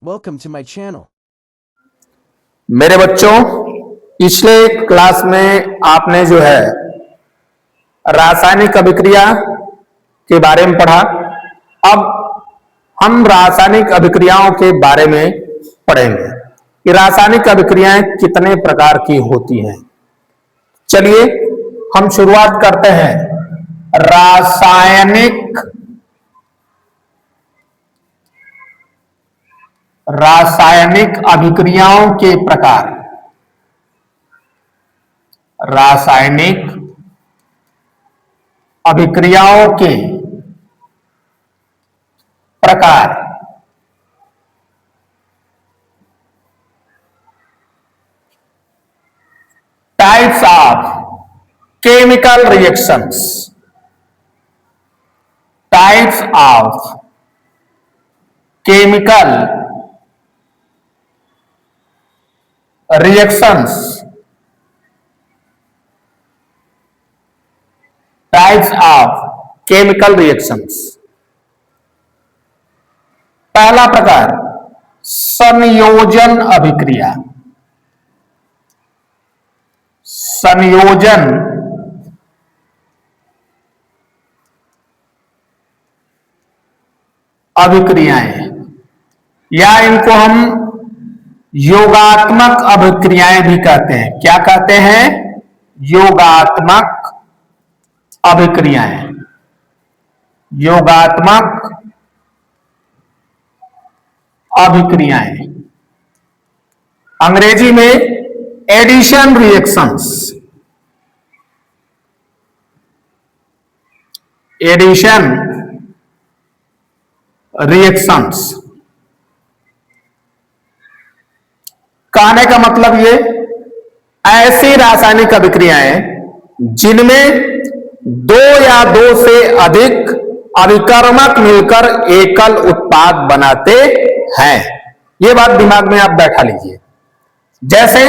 Welcome to my channel. मेरे बच्चों, पिछले क्लास में आपने जो है रासायनिक अभिक्रिया के बारे में पढ़ा। अब हम रासायनिक अभिक्रियाओं के बारे में पढ़ेंगे कि रासायनिक अभिक्रियाएं कितने प्रकार की होती हैं। चलिए हम शुरुआत करते हैं रासायनिक अभिक्रियाओं के प्रकार। रासायनिक अभिक्रियाओं के प्रकार। Types of chemical reactions. Types of chemical reactions. Types of chemical reactions. पहला प्रकार संयोजन अभिक्रिया। संयोजन अभिक्रियाएं या इनको हम योगात्मक अभिक्रियाएं भी कहते हैं। क्या कहते हैं? योगात्मक अभिक्रियाएं। योगात्मक अभिक्रियाएं अंग्रेजी में एडिशन रिएक्शंस। एडिशन रिएक्शंस कहने का मतलब ये ऐसी रासायनिक अभिक्रियाएं जिनमें दो या दो से अधिक अभिकर्मक मिलकर एकल उत्पाद बनाते हैं। ये बात दिमाग में आप बैठा लीजिए। जैसे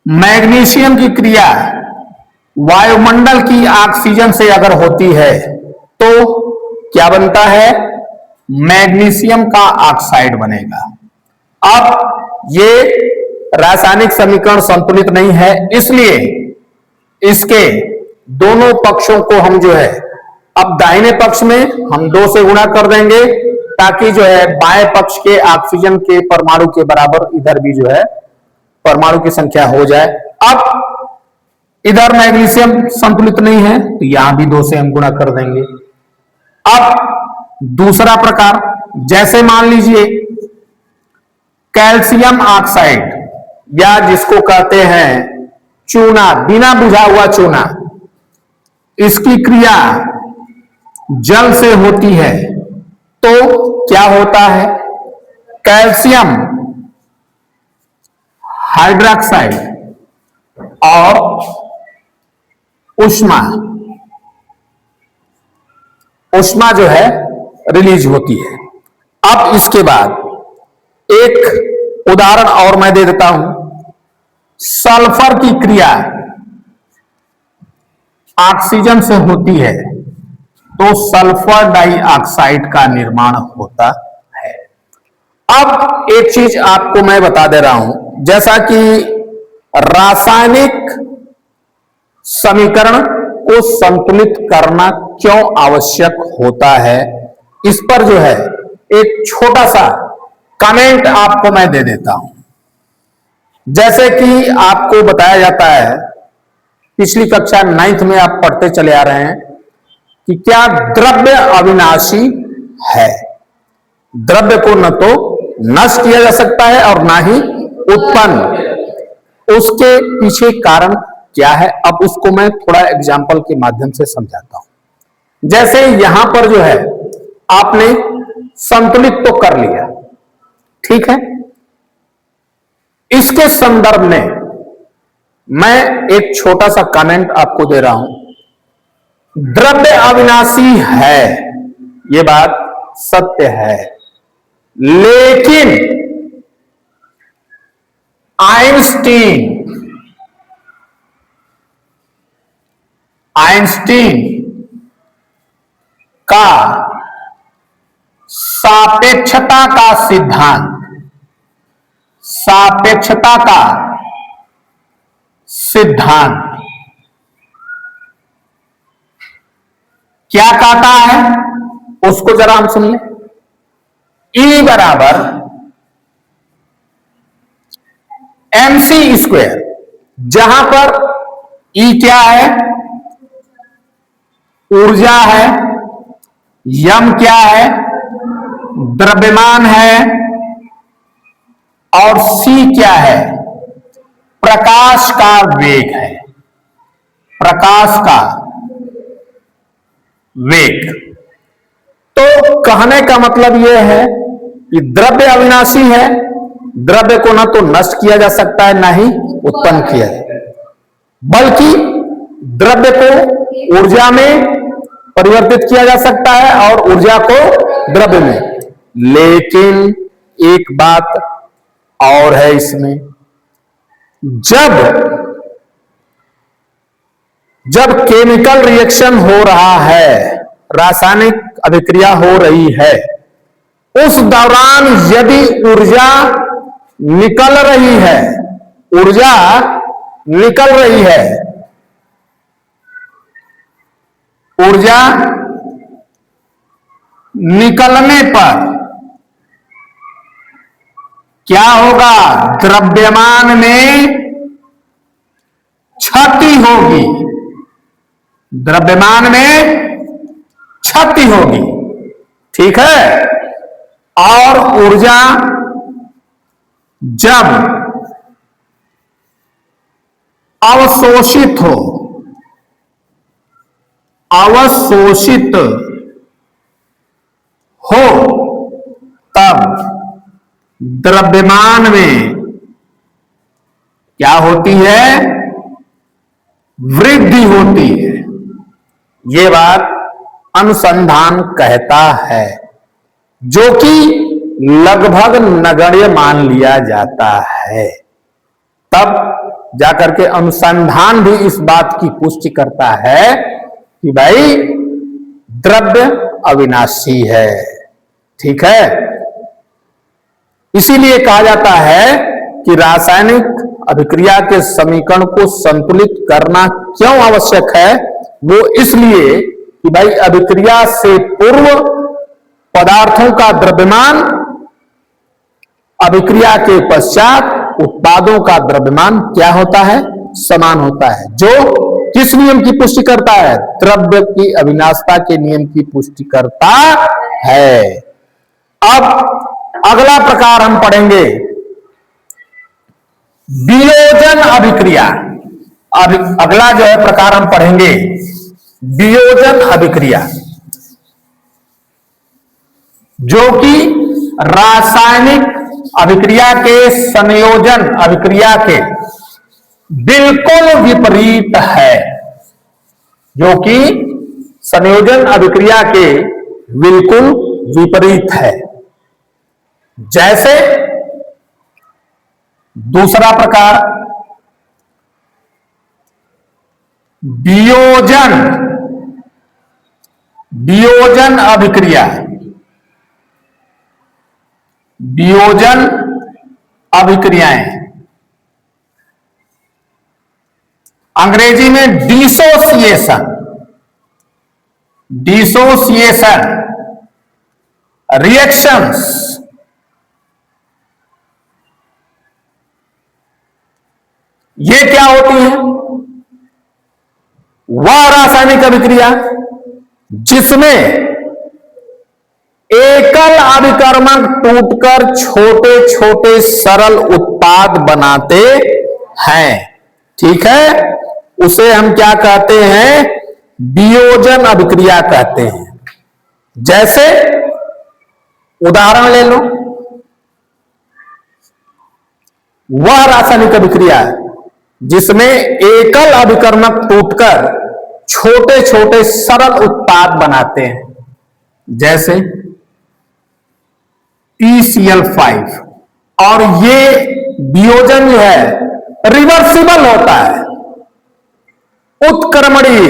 मैग्नीशियम की क्रिया वायुमंडल की ऑक्सीजन से अगर होती है तो क्या बनता है? मैग्नीशियम का ऑक्साइड बनेगा। अब ये रासायनिक समीकरण संतुलित नहीं है, इसलिए इसके दोनों पक्षों को हम जो है अब दाहिने पक्ष में हम 2 से गुणा कर देंगे ताकि जो है बाएं पक्ष के ऑक्सीजन के परमाणु के बराबर इधर भी जो है परमाणु की संख्या हो जाए। अब इधर मैग्नीशियम संतुलित नहीं है तो यहां भी 2 से हम गुणा कर देंगे। अब दूसरा प्रकार, जैसे मान लीजिए कैल्शियम ऑक्साइड या जिसको कहते हैं चूना, बिना बुझा हुआ चूना, इसकी क्रिया जल से होती है तो क्या होता है? कैल्शियम हाइड्रोक्साइड और ऊष्मा जो है रिलीज होती है। अब इसके बाद एक उदाहरण और मैं दे देता हूं। सल्फर की क्रिया ऑक्सीजन से होती है तो सल्फर डाइऑक्साइड का निर्माण होता है। अब एक चीज आपको मैं बता दे रहा हूं, जैसा कि रासायनिक समीकरण को संतुलित करना क्यों आवश्यक होता है, इस पर जो है एक छोटा सा कमेंट आपको मैं दे देता हूं। जैसे कि आपको बताया जाता है, पिछली कक्षा 9th में आप पढ़ते चले आ रहे हैं कि क्या द्रव्य अविनाशी है। द्रव्य को न तो नष्ट किया जा सकता है और ना ही उत्पन्न। उसके पीछे कारण क्या है, अब उसको मैं थोड़ा एग्जाम्पल के माध्यम से समझाता हूं। जैसे यहां पर जो है आपने संतुलित तो कर लिया, ठीक है। इसके संदर्भ में मैं एक छोटा सा कमेंट आपको दे रहा हूं। द्रव्य अविनाशी है, यह बात सत्य है, लेकिन आइंस्टीन का सापेक्षता का सिद्धांत, सापेक्षता का सिद्धांत क्या कहता है उसको जरा हम सुन लें। E बराबर mc², जहां पर E क्या है, ऊर्जा है, m क्या है, द्रव्यमान है, और c क्या है, प्रकाश का वेग है, प्रकाश का वेग। तो कहने का मतलब यह है कि द्रव्य अविनाशी है, द्रव्य को न तो नष्ट किया जा सकता है ना ही उत्पन्न किया है, बल्कि द्रव्य को ऊर्जा में परिवर्तित किया जा सकता है और ऊर्जा को द्रव्य में। लेकिन एक बात और है इसमें, जब केमिकल रिएक्शन हो रहा है, रासायनिक अभिक्रिया हो रही है, उस दौरान यदि ऊर्जा निकल रही है, ऊर्जा निकल रही है, ऊर्जा निकलने पर क्या होगा, द्रव्यमान में क्षति होगी, द्रव्यमान में क्षति होगी, ठीक है। और ऊर्जा जब अवशोषित हो, अवशोषित हो, तब द्रव्यमान में क्या होती है, वृद्धि होती है। यह बात अनुसंधान कहता है, जो कि लगभग नगण्य मान लिया जाता है। तब जाकर के अनुसंधान भी इस बात की पुष्टि करता है कि भाई द्रव्य अविनाशी है, ठीक है। इसीलिए कहा जाता है कि रासायनिक अभिक्रिया के समीकरण को संतुलित करना क्यों आवश्यक है, वो इसलिए कि भाई अभिक्रिया से पूर्व पदार्थों का द्रव्यमान, अभिक्रिया के पश्चात उत्पादों का द्रव्यमान क्या होता है, समान होता है। जो किस नियम की पुष्टि करता है, द्रव्य की अविनाशता के नियम की पुष्टि करता है। अब अगला प्रकार हम पढ़ेंगे वियोजन अभिक्रिया। अगला जो है प्रकार हम पढ़ेंगे वियोजन अभिक्रिया, जो कि रासायनिक अभिक्रिया के संयोजन अभिक्रिया के बिल्कुल विपरीत है, जो कि संयोजन अभिक्रिया के बिल्कुल विपरीत है। जैसे दूसरा प्रकार वियोजन अभिक्रिया, वियोजन अभिक्रियाएं अंग्रेजी में डिसोसिएशन, डिसोसिएशन रिएक्शंस, ये क्या होती है, वह रासायनिक अभिक्रिया जिसमें एकल अभिकर्मक टूटकर छोटे छोटे सरल उत्पाद बनाते हैं, ठीक है, उसे हम क्या कहते हैं, वियोजन अभिक्रिया कहते हैं। जैसे उदाहरण ले लो, वह रासायनिक अभिक्रिया जिसमें एकल अभिकर्मक टूटकर छोटे छोटे सरल उत्पाद बनाते हैं, जैसे TCl5, और ये वियोजन जो है रिवर्सिबल होता है, उत्क्रमणीय,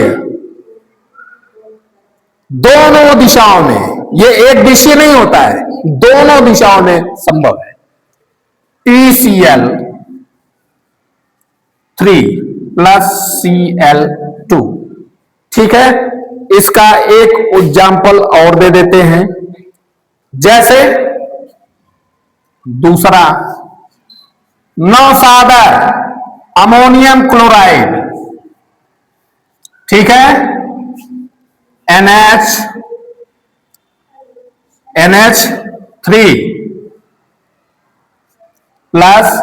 दोनों दिशाओं में, ये एक दिशीय नहीं होता है, दोनों दिशाओं में संभव है। TCl3 प्लस Cl2, ठीक है। इसका एक एग्जाम्पल और दे देते हैं, जैसे दूसरा नौसादर अमोनियम क्लोराइड, ठीक है, NH3 प्लस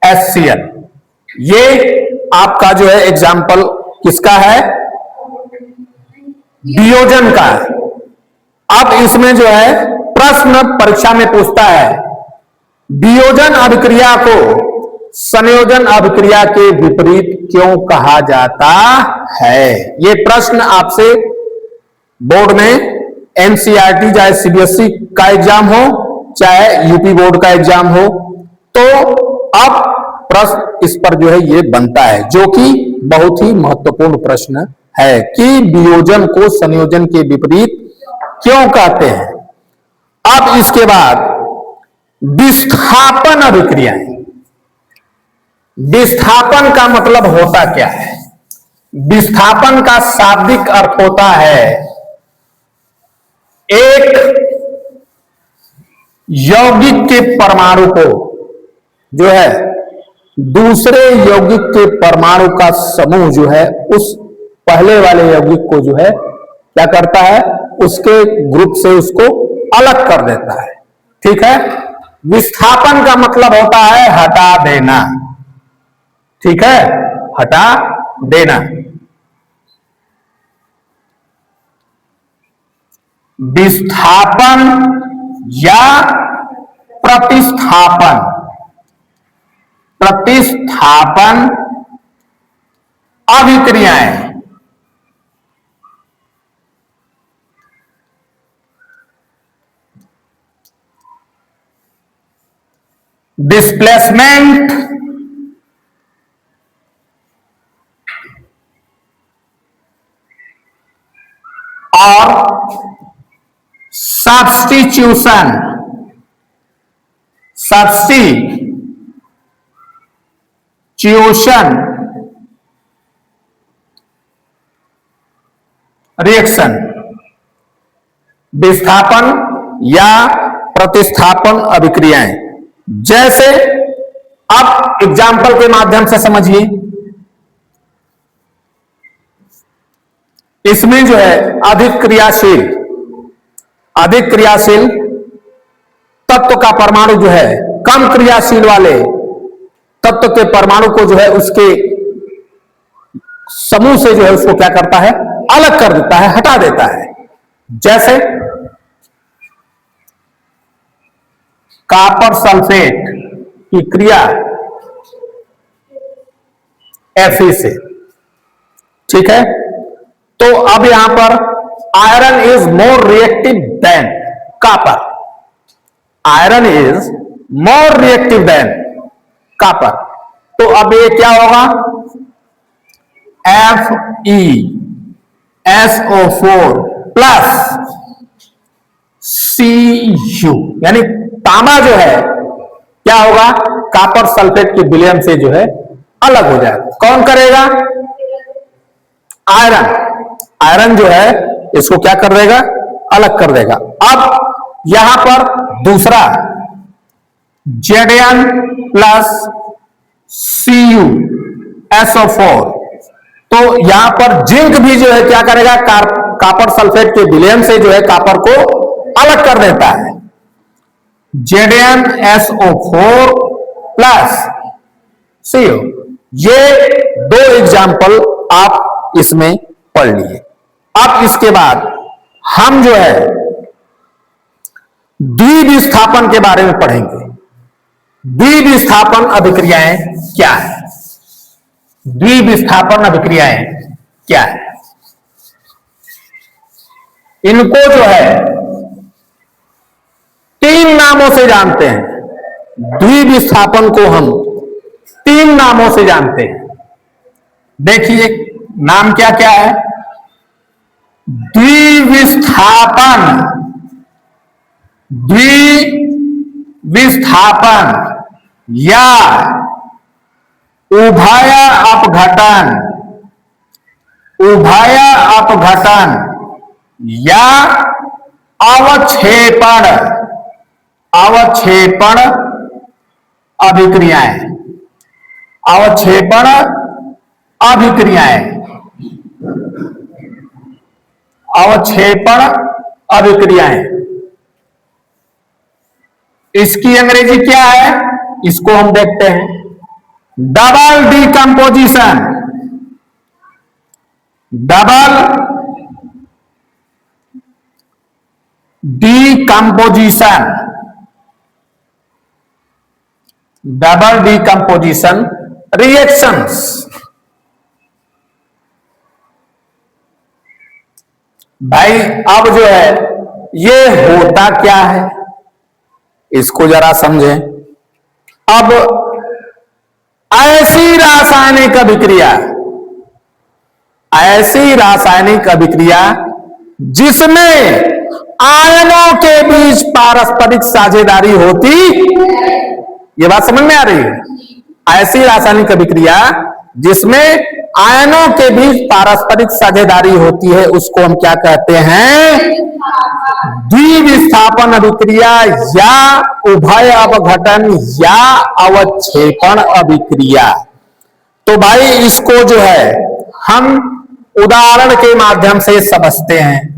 HCl, ये आपका जो है एग्जाम्पल किसका है, वियोजन का है। अब इसमें जो है प्रश्न परीक्षा में पूछता है, वियोजन अभिक्रिया को संयोजन अभिक्रिया के विपरीत क्यों कहा जाता है। ये प्रश्न आपसे बोर्ड में एनसीईआरटी चाहे सीबीएसई का एग्जाम हो चाहे यूपी बोर्ड का एग्जाम हो, तो अब प्रश्न इस पर जो है ये बनता है, जो कि बहुत ही महत्वपूर्ण प्रश्न है कि वियोजन को संयोजन के विपरीत क्यों कहते हैं। अब इसके बाद विस्थापन अभिक्रियाएं, विस्थापन का मतलब होता क्या है। विस्थापन का शाब्दिक अर्थ होता है एक यौगिक के परमाणु को जो है दूसरे यौगिक के परमाणु का समूह जो है उस पहले वाले यौगिक को जो है क्या करता है, उसके ग्रुप से उसको अलग कर देता है, ठीक है। विस्थापन का मतलब होता है हटा देना, ठीक है, हटा देना। विस्थापन या प्रतिस्थापन, प्रतिस्थापन अभिक्रियाएं डिस्प्लेसमेंट और सब्स्टिट्यूशन, सब्स्टिट्यूशन रिएक्शन, विस्थापन या प्रतिस्थापन अभिक्रियाएं। जैसे अब एग्जाम्पल के माध्यम से समझिए, इसमें जो है अधिक क्रियाशील तत्व का परमाणु जो है कम क्रियाशील वाले तत्व के परमाणु को जो है उसके समूह से जो है उसको क्या करता है, अलग कर देता है, हटा देता है। जैसे कॉपर सल्फेट की क्रिया Fe से, ठीक है। तो अब यहां पर iron is more reactive than copper, iron is more reactive than copper. तो अब ये क्या होगा, FeSO4 प्लस Cu, यानी तांबा जो है क्या होगा, कॉपर सल्फेट के विलयन से जो है अलग हो जाएगा। कौन करेगा, आयरन जो है इसको क्या कर देगा, अलग कर देगा। अब यहां पर दूसरा Zn प्लस CuSO4, तो यहां पर जिंक भी जो है क्या करेगा, कॉपर सल्फेट के विलयन से जो है कॉपर को अलग कर देता है। ZnSO4 प्लस Cu, ये दो एग्जाम्पल आप इसमें पढ़ लिए। अब इसके बाद हम जो है द्विविस्थापन के बारे में पढ़ेंगे। द्विविस्थापन अभिक्रियाएं क्या है, द्विविस्थापन अभिक्रियाएं क्या है, इनको जो है तीन नामों से जानते हैं। द्विविस्थापन को हम तीन नामों से जानते हैं। देखिए नाम क्या क्या है, द्विविस्थापन या उभय अपघटन या अवक्षेपण अभिक्रियाएं। इसकी अंग्रेजी क्या है, इसको हम देखते हैं। Double decomposition, double decomposition reactions. भाई अब जो है ये होता क्या है, इसको जरा समझें। अब ऐसी रासायनिक अभिक्रिया जिसमें आयनों के बीच पारस्परिक साझेदारी होती, ये बात समझ में आ रही है? ऐसी रासायनिक अभिक्रिया जिसमें आयनों के बीच पारस्परिक साझेदारी होती है, उसको हम क्या कहते हैं? द्विविस्थापन अभिक्रिया या उभय अपघटन या अवक्षेपण अभिक्रिया। तो भाई इसको जो है हम उदाहरण के माध्यम से समझते हैं।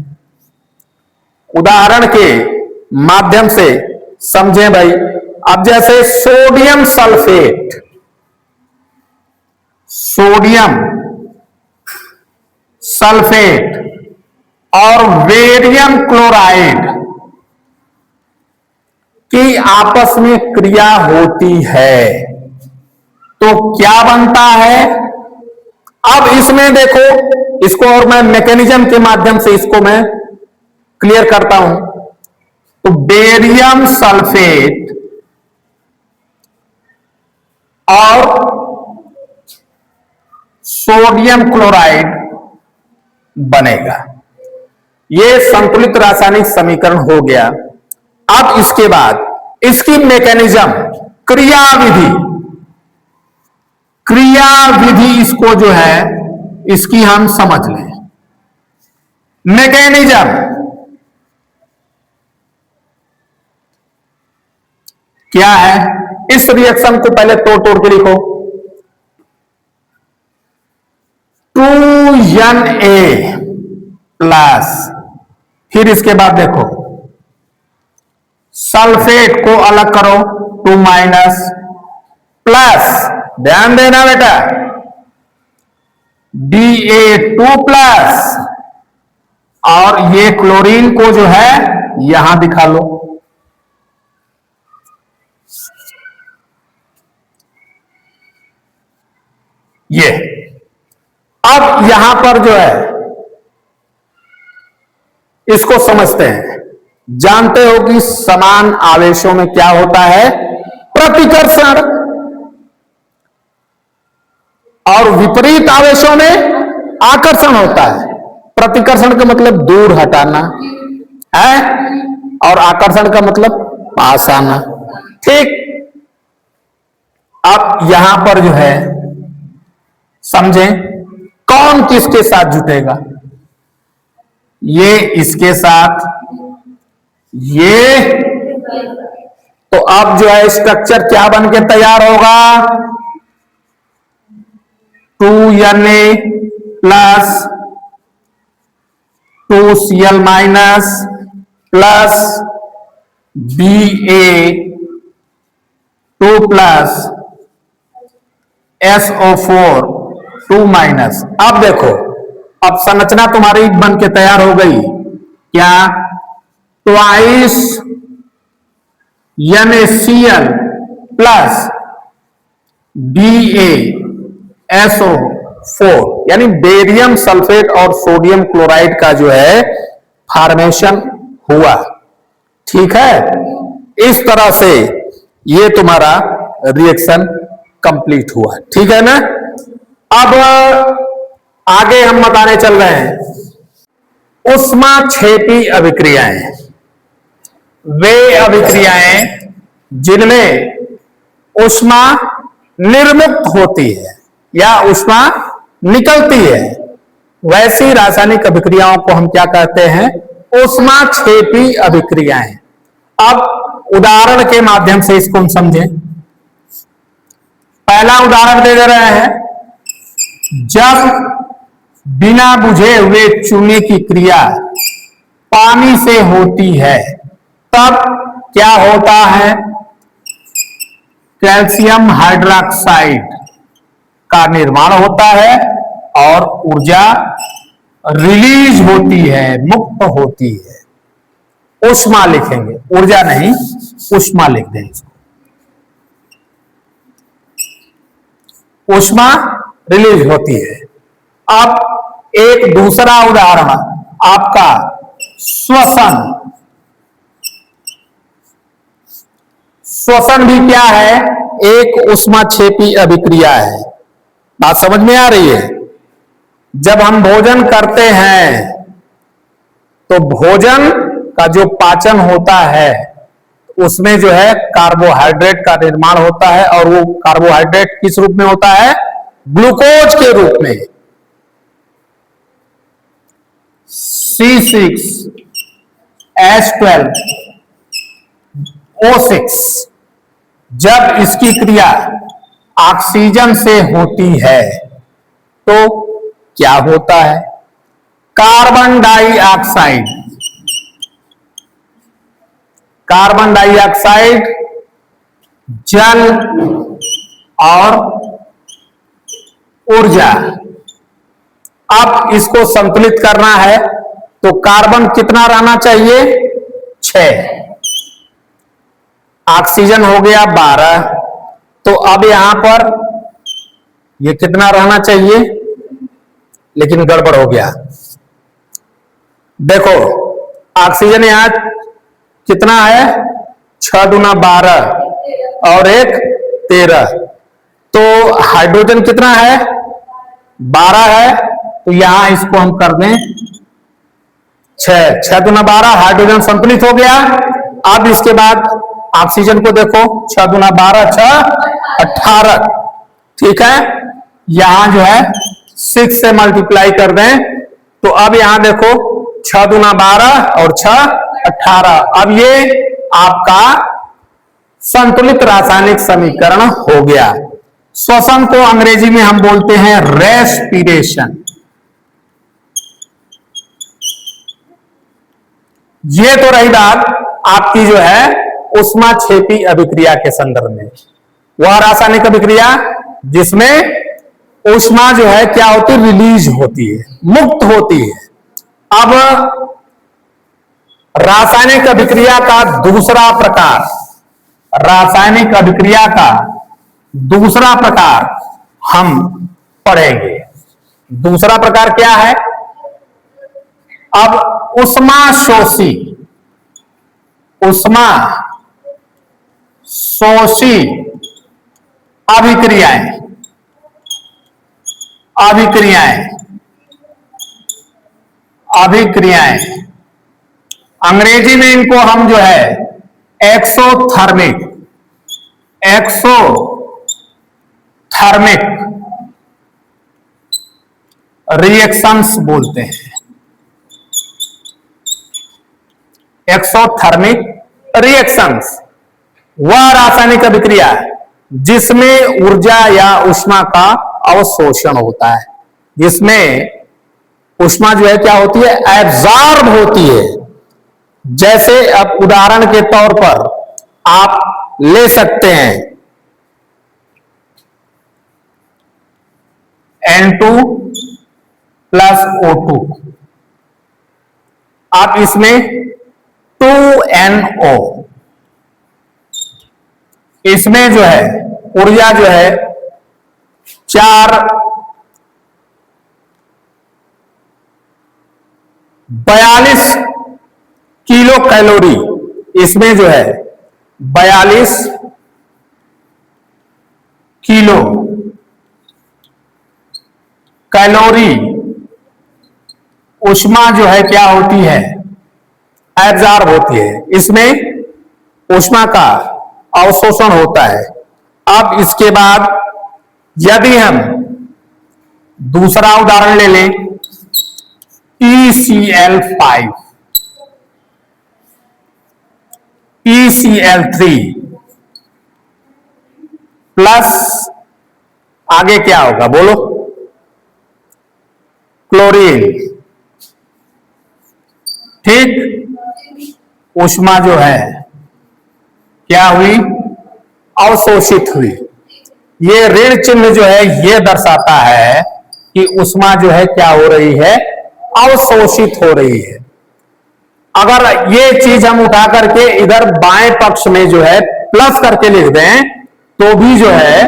उदाहरण के माध्यम से समझें भाई। अब जैसे सोडियम सल्फेट और बेरियम क्लोराइड की आपस में क्रिया होती है तो क्या बनता है? अब इसमें देखो, इसको और मैं मैकेनिज्म के माध्यम से इसको मैं क्लियर करता हूं। तो बेरियम सल्फेट और सोडियम क्लोराइड बनेगा। यह संतुलित रासायनिक समीकरण हो गया। अब इसके बाद इसकी मैकेनिज्म, क्रियाविधि इसको जो है इसकी हम समझ लें। मैकेनिज्म क्या है? इस रिएक्शन को पहले तोड़ के लिखो। 2Na प्लस, फिर इसके बाद देखो सल्फेट को अलग करो, 2 माइनस, प्लस, ध्यान देना बेटा, Da2 प्लस, और ये क्लोरीन को जो है यहां दिखा लो। ये अब यहां पर जो है इसको समझते हैं। जानते हो कि समान आवेशों में क्या होता है? प्रतिकर्षण, और विपरीत आवेशों में आकर्षण होता है। प्रतिकर्षण का मतलब दूर हटाना है और आकर्षण का मतलब पास आना। ठीक, अब यहां पर जो है समझें कौन किसके साथ जुटेगा। ये इसके साथ, ये, तो अब जो है स्ट्रक्चर क्या बन के तैयार होगा? 2Na plus 2Cl minus plus Ba2 plus SO4 2 minus. अब देखो, अब संरचना तुम्हारी बन के तैयार हो गई। क्या? ट्वाइस NaCl प्लस BaSO4, यानी बेरियम सल्फेट और सोडियम क्लोराइड का जो है फॉर्मेशन हुआ। ठीक है, इस तरह से ये तुम्हारा रिएक्शन कंप्लीट हुआ। ठीक है ना? अब आगे हम बताने चल रहे हैं। ऊष्माक्षेपी अभिक्रियाएं वे अभिक्रियाएं जिनमें ऊष्मा निर्मुक्त होती है या ऊष्मा निकलती है, वैसी रासायनिक अभिक्रियाओं को हम क्या कहते हैं? ऊष्माक्षेपी अभिक्रियाएं। अब उदाहरण के माध्यम से इसको हम समझें। पहला उदाहरण दे रहे हैं, जब बिना बुझे हुए चूने की क्रिया पानी से होती है तब क्या होता है? कैल्शियम हाइड्रोक्साइड का निर्माण होता है और ऊर्जा रिलीज होती है, मुक्त होती है। ऊष्मा लिखेंगे, ऊर्जा नहीं, ऊष्मा लिख देंगे। ऊष्मा रिलीज होती है। अब एक दूसरा उदाहरण आपका श्वसन। श्वसन भी क्या है? एक ऊष्माक्षेपी अभिक्रिया है। बात समझ में आ रही है? जब हम भोजन करते हैं तो भोजन का जो पाचन होता है उसमें जो है कार्बोहाइड्रेट का निर्माण होता है और वो कार्बोहाइड्रेट किस रूप में होता है? ग्लूकोज के रूप में। C6H12O6 जब इसकी क्रिया ऑक्सीजन से होती है तो क्या होता है? कार्बन डाइऑक्साइड, कार्बन डाइऑक्साइड जल और ऊर्जा। अब इसको संतुलित करना है तो कार्बन कितना रहना चाहिए? 6। ऑक्सीजन हो गया 12। तो अब यहां पर ये कितना रहना चाहिए? लेकिन गड़बड़ हो गया। देखो ऑक्सीजन यहां कितना है? 6 दूना 12 और 1 13। तो हाइड्रोजन कितना है? 12 है। तो यहां इसको हम कर दें 6। 6 दूना 12, हाइड्रोजन संतुलित हो गया। अब इसके बाद ऑक्सीजन को देखो, 6 दूना 12, 6 18। ठीक है, यहां जो है 6 से मल्टीप्लाई कर दें तो अब यहां देखो 6 दूना 12 और 6 18। अब ये आपका संतुलित रासायनिक समीकरण हो गया। श्वसन को अंग्रेजी में हम बोलते हैं रेस्पिरेशन। ये तो रही बात आपकी जो है ऊष्माक्षेपी अभिक्रिया के संदर्भ में। वह रासायनिक अभिक्रिया जिसमें ऊष्मा जो है क्या होती है? रिलीज होती है, मुक्त होती है। अब रासायनिक अभिक्रिया का दूसरा प्रकार, रासायनिक अभिक्रिया का दूसरा प्रकार हम पढ़ेंगे। दूसरा प्रकार क्या है? अब ऊष्मा शोषी, ऊष्मा शोषी अभिक्रियाएं, अभिक्रियाएं, अभिक्रियाएं अंग्रेजी में इनको हम जो है एक्सोथर्मिक, एक्सोथर्मिक रिएक्शंस बोलते हैं। एक्सोथर्मिक रिएक्शंस वह रासायनिक अभिक्रिया जिसमें ऊर्जा या ऊष्मा का अवशोषण होता है, जिसमें ऊष्मा जो है क्या होती है? एब्जॉर्ब होती है। जैसे अब उदाहरण के तौर पर आप ले सकते हैं N2 प्लस O2। आप इसमें 2NO, इसमें जो है ऊर्जा जो है 42 किलो कैलोरी, इसमें जो है 42 किलो कैलोरी ऊष्मा जो है क्या होती है, एब्जॉर्ब होती है, इसमें ऊष्मा का अवशोषण होता है। अब इसके बाद यदि हम दूसरा उदाहरण ले लें, PCl5, PCl3 प्लस आगे क्या होगा बोलो, क्लोरीन। ठीक, ऊष्मा जो है क्या हुई, अवशोषित हुई। ये ऋण चिन्ह जो है ये दर्शाता है कि ऊष्मा जो है क्या हो रही है, अवशोषित हो रही है। अगर ये चीज हम उठा करके इधर बाएं पक्ष में जो है प्लस करके लिख दें तो भी जो है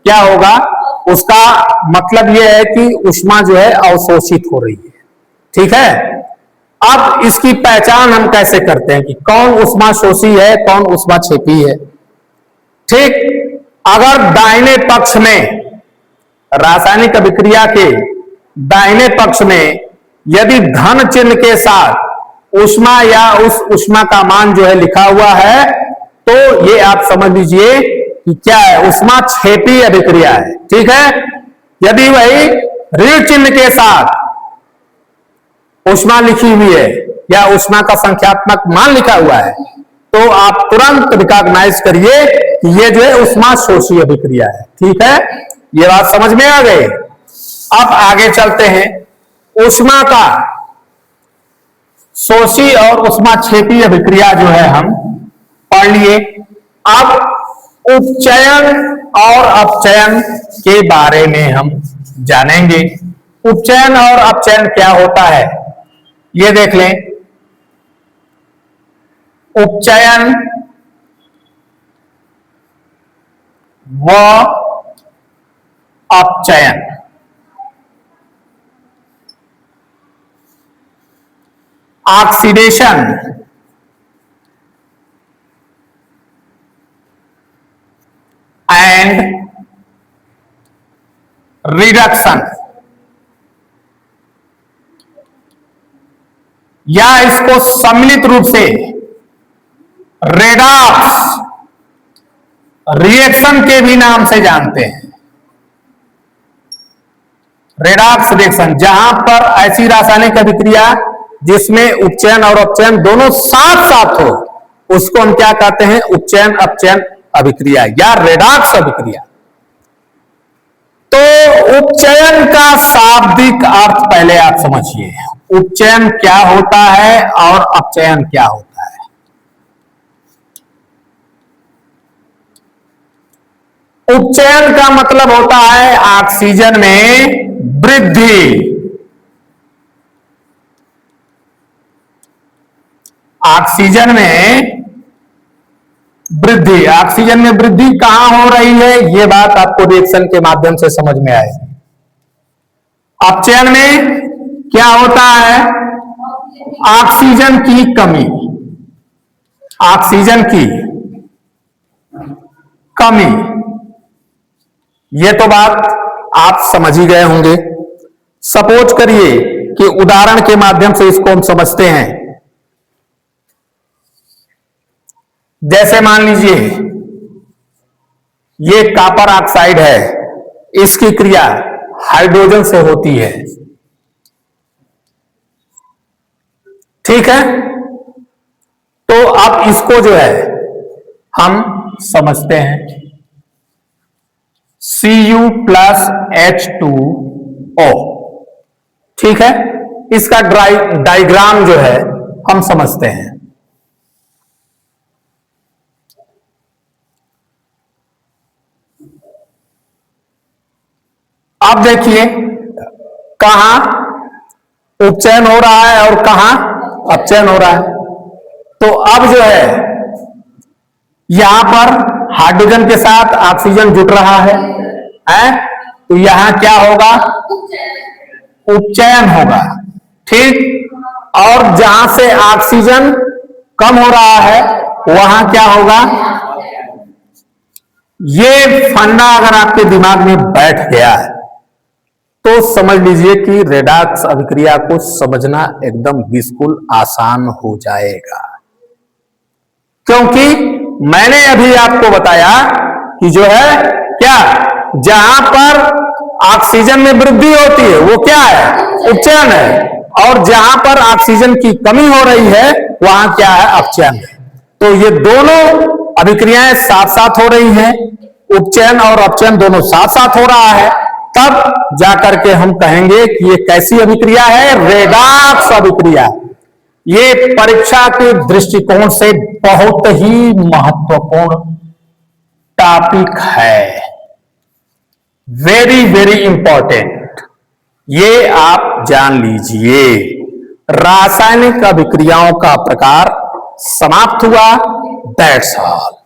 क्या होगा, उसका मतलब यह है कि ऊष्मा जो है अवशोषित हो रही है। ठीक है, अब इसकी पहचान हम कैसे करते हैं कि कौन ऊष्मा शोषी है, कौन ऊष्मा छेपी है। ठीक, अगर दाहिने पक्ष में रासायनिक अभिक्रिया के दाहिने पक्ष में यदि धन चिन्ह के साथ ऊष्मा या उस ऊष्मा का मान जो है लिखा हुआ है तो ये आप समझ लीजिए कि क्या है, ऊष्मा छेपी अभिक्रिया है। ठीक है, यदि वही ऋण चिन्ह के साथ ऊष्मा लिखी हुई है या ऊष्मा का संख्यात्मक मान लिखा हुआ है तो आप तुरंत रिकॉग्नाइज करिए कि ये जो है ऊष्मा शोषी अभिक्रिया है। ठीक है, ये बात समझ में आ गई। अब आगे चलते हैं, ऊष्मा का शोषी और ऊष्मा छेपी अभिक्रिया जो है हम पढ़ लिए। अब उपचयन और अपचयन के बारे में हम जानेंगे। उपचयन और अपचयन क्या होता है ये देख लें। उपचयन व अपचयन ऑक्सीडेशन एंड रिडक्शन, या इसको सम्मिलित रूप से रेडॉक्स रिएक्शन के भी नाम से जानते हैं। रेडॉक्स रिएक्शन, जहां पर ऐसी रासायनिक अभिक्रिया जिसमें उपचयन और अपचयन दोनों साथ साथ हो उसको हम क्या कहते हैं, उपचयन अपचयन अभिक्रिया या रेडॉक्स अभिक्रिया। तो उपचयन का शाब्दिक अर्थ पहले आप समझिए, उपचयन क्या होता है और अपचयन क्या होता है। उपचयन का मतलब होता है ऑक्सीजन में वृद्धि। ऑक्सीजन में वृद्धि, ऑक्सीजन में वृद्धि कहां हो रही है ये बात आपको रिएक्शन के माध्यम से समझ में आएगी। अपचयन में क्या होता है, ऑक्सीजन की कमी, ऑक्सीजन की कमी। ये तो बात आप समझ ही गए होंगे। सपोज करिए कि उदाहरण के माध्यम से इसको हम समझते हैं। जैसे मान लीजिए ये कॉपर ऑक्साइड है, इसकी क्रिया हाइड्रोजन से होती है। ठीक है, तो अब इसको जो है हम समझते हैं Cu प्लस H2O। ठीक है, इसका डायग्राम जो है हम समझते हैं। अब देखिए कहां उपचयन हो रहा है और कहां अपचयन हो रहा है। तो अब जो है यहां पर हाइड्रोजन के साथ ऑक्सीजन जुड़ रहा है, तो यहां क्या होगा, उपचयन होगा। ठीक, और जहां से ऑक्सीजन कम हो रहा है वहां क्या होगा। ये फंडा अगर आपके दिमाग में बैठ गया है तो समझ लीजिए कि रेडॉक्स अभिक्रिया को समझना एकदम बिल्कुल आसान हो जाएगा, क्योंकि मैंने अभी आपको बताया कि जो है क्या, जहां पर ऑक्सीजन में वृद्धि होती है वो क्या है, उपचयन है, और जहां पर ऑक्सीजन की कमी हो रही है वहां क्या है, अपचयन है। तो ये दोनों अभिक्रियाएं साथ साथ हो रही हैं, उपचयन और अपचयन दोनों साथ साथ हो रहा है, तब जाकर के हम कहेंगे कि ये कैसी अभिक्रिया है, रेडॉक्स अभिक्रिया। ये परीक्षा के दृष्टिकोण से बहुत ही महत्वपूर्ण टॉपिक है, वेरी वेरी इंपॉर्टेंट, ये आप जान लीजिए। रासायनिक अभिक्रियाओं का प्रकार समाप्त हुआ। That's all.